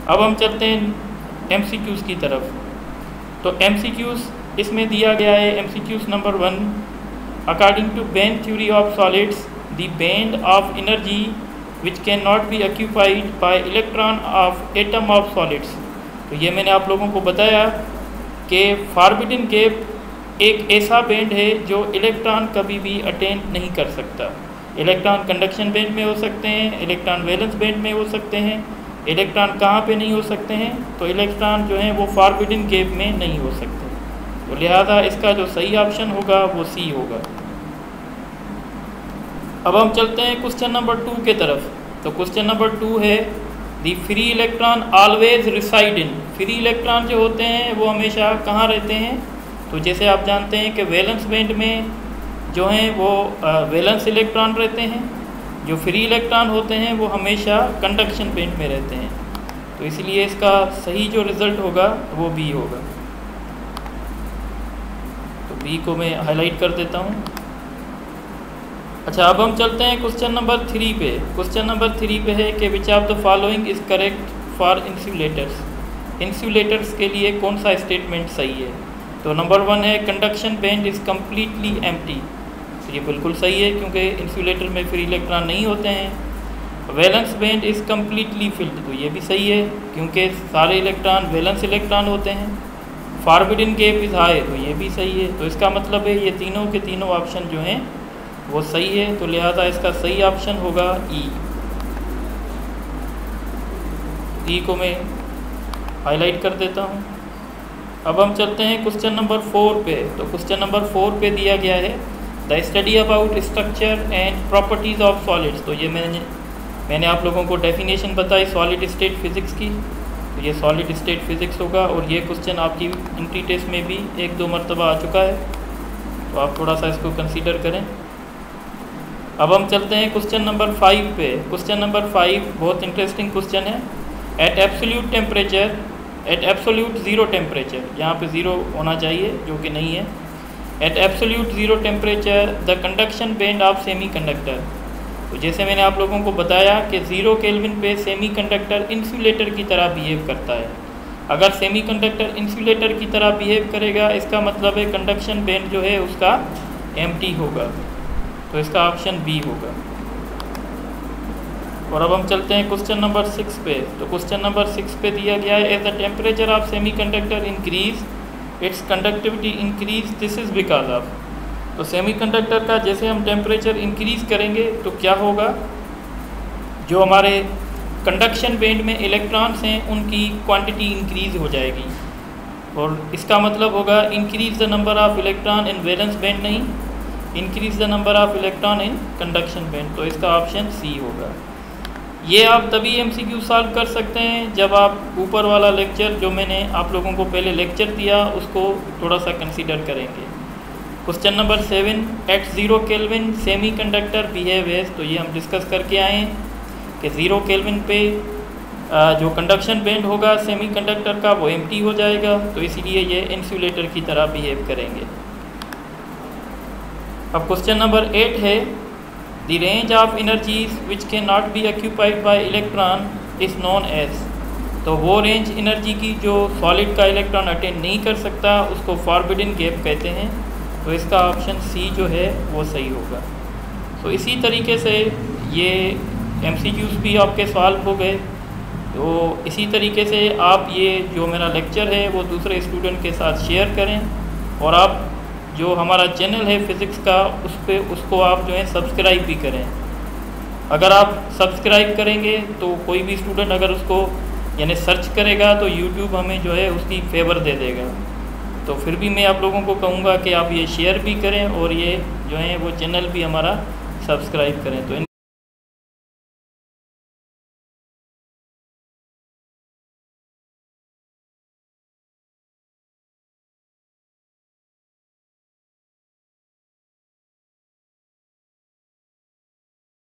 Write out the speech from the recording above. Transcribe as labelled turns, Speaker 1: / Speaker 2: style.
Speaker 1: अब हम चलते हैं MCQs की तरफ। तो MCQs इसमें दिया गया है MCQs number 1, according to band theory of solids the band of energy which can not be occupied by electron of atom of solids. तो ये मैंने आप लोगों को बताया कि फॉरबिडन गैप एक ऐसा बैंड है जो इलेक्ट्रॉन कभी भी अटेन नहीं कर सकता। इलेक्ट्रॉन कंडक्शन बैंड में हो सकते हैं, इलेक्ट्रॉन वैलेंस बैंड में हो सकते हैं। इलेक्ट्रॉन कहाँ पे नहीं हो सकते हैं? तो इलेक्ट्रॉन जो हैं वो फॉरबिडन गैप में नहीं हो सकते। तो लिहाजा इसका जो सही ऑप्शन होगा वो सी होगा। अब हम चलते हैं क्वेश्चन नंबर 2 के तरफ। तो क्वेश्चन नंबर 2 है the free electron always reside in. Free electron जो होते हैं वो हमेशा कहाँ रहते हैं? तो जैसे आप जानते हैं कि वैलेंस बैंड में जो हैं वो वैलेंस इलेक्ट्रॉन रहते हैं, जो फ्री इलेक्ट्रॉन होते हैं वो हमेशा कंडक्शन बैंड में रहते हैं। तो इसलिए इसका सही जो रिज़ल्ट होगा वो बी होगा। तो बी को मैं हाईलाइट कर देता हूँ। अच्छा, अब हम चलते हैं क्वेश्चन नंबर 3 पे। क्वेश्चन नंबर 3 पे है कि which of the following is correct for insulators. Insulators के लिए कौन सा स्टेटमेंट सही है? तो नंबर 1 है conduction band is completely empty. तो ये बिल्कुल सही है क्योंकि इंसुलेटर में फ्री इलेक्ट्रॉन नहीं होते हैं। Valence band is completely field. तो ये भी सही है क्योंकि सारे इलेक्ट्रॉन वैलेंस इलेक्ट्रॉन होते हैं। Forbidden gap is high. तो ये भी सही है। तो इसका मतलब है ये तीनों के तीनों ऑप्शन जो हैं वो सही है। तो लिहाजा इसका सही ऑप्शन होगा ई। ई को मैं हाईलाइट कर देता हूँ। अब हम चलते हैं क्वेश्चन नंबर 4 पे। तो क्वेश्चन नंबर 4 पे दिया गया है the study about structure and properties of solids. तो ये मैंने आप लोगों को डेफिनेशन बताई सॉलिड स्टेट फिज़िक्स की। तो ये सॉलिड स्टेट फिज़िक्स होगा और ये क्वेश्चन आपकी इंट्री टेस्ट में भी 1-2 मरतबा आ चुका है। तो आप थोड़ा सा इसको कंसीडर करें। अब हम चलते हैं क्वेश्चन नंबर 5 पे। क्वेश्चन नंबर 5 बहुत इंटरेस्टिंग क्वेश्चन है। At absolute temperature, at absolute zero temperature, यहाँ पे ज़ीरो होना चाहिए जो कि नहीं है। At absolute zero temperature the conduction band of semiconductor. तो जैसे मैंने आप लोगों को बताया कि 0 केल्विन पे सेमी कंडक्टर इंसुलेटर की तरह बिहेव करता है। अगर सेमी कंडक्टर इंसुलेटर की तरह बिहेव करेगा इसका मतलब है कंडक्शन बैंड जो है उसका एम्प्टी होगा। तो इसका ऑप्शन बी होगा। और अब हम चलते हैं क्वेश्चन नंबर 6 पे। तो क्वेश्चन नंबर 6 पे दिया गया है as the temperature of semiconductor increase its conductivity increase this is because of. तो सेमी कंडक्टर का जैसे हम टेम्परेचर इंक्रीज़ करेंगे तो क्या होगा? जो हमारे कंडक्शन बैंड में इलेक्ट्रॉन्स हैं उनकी क्वांटिटी इंक्रीज़ हो जाएगी। और इसका मतलब होगा increase the number of electron in valence band, नहीं increase the number of electron in conduction band. तो इसका ऑप्शन सी होगा। ये आप तभी MCQ सॉल्व कर सकते हैं जब आप ऊपर वाला लेक्चर जो मैंने आप लोगों को पहले लेक्चर दिया उसको थोड़ा सा कंसीडर करेंगे। Question number 7 at 0 kelvin semiconductor behave as. तो ये हम डिस्कस करके आए हैं कि 0 केल्विन पे जो कंडक्शन बैंड होगा सेमी कंडक्टर का वो एम्प्टी हो जाएगा। तो इसीलिए ये इंसुलेटर की तरह बिहेव करेंगे। अब क्वेश्चन नंबर 8 है the range of energies which can not be occupied by electron is known as. तो वो रेंज एनर्जी की जो सॉलिड का इलेक्ट्रॉन अटेन नहीं कर सकता उसको फॉरबिडन गैप कहते हैं। तो इसका ऑप्शन सी जो है वो सही होगा। तो इसी तरीके से ये MCQs भी आपके सॉल्व हो गए। तो इसी तरीके से आप ये जो मेरा लेक्चर है वो दूसरे स्टूडेंट के साथ शेयर करें और आप जो हमारा चैनल है फिज़िक्स का उसको आप जो है सब्सक्राइब भी करें। अगर आप सब्सक्राइब करेंगे तो कोई भी स्टूडेंट अगर उसको यानी सर्च करेगा तो YouTube हमें जो है उसकी फेवर दे देगा। तो फिर भी मैं आप लोगों को कहूँगा कि आप ये शेयर भी करें और ये जो है वो चैनल भी हमारा सब्सक्राइब करें। तो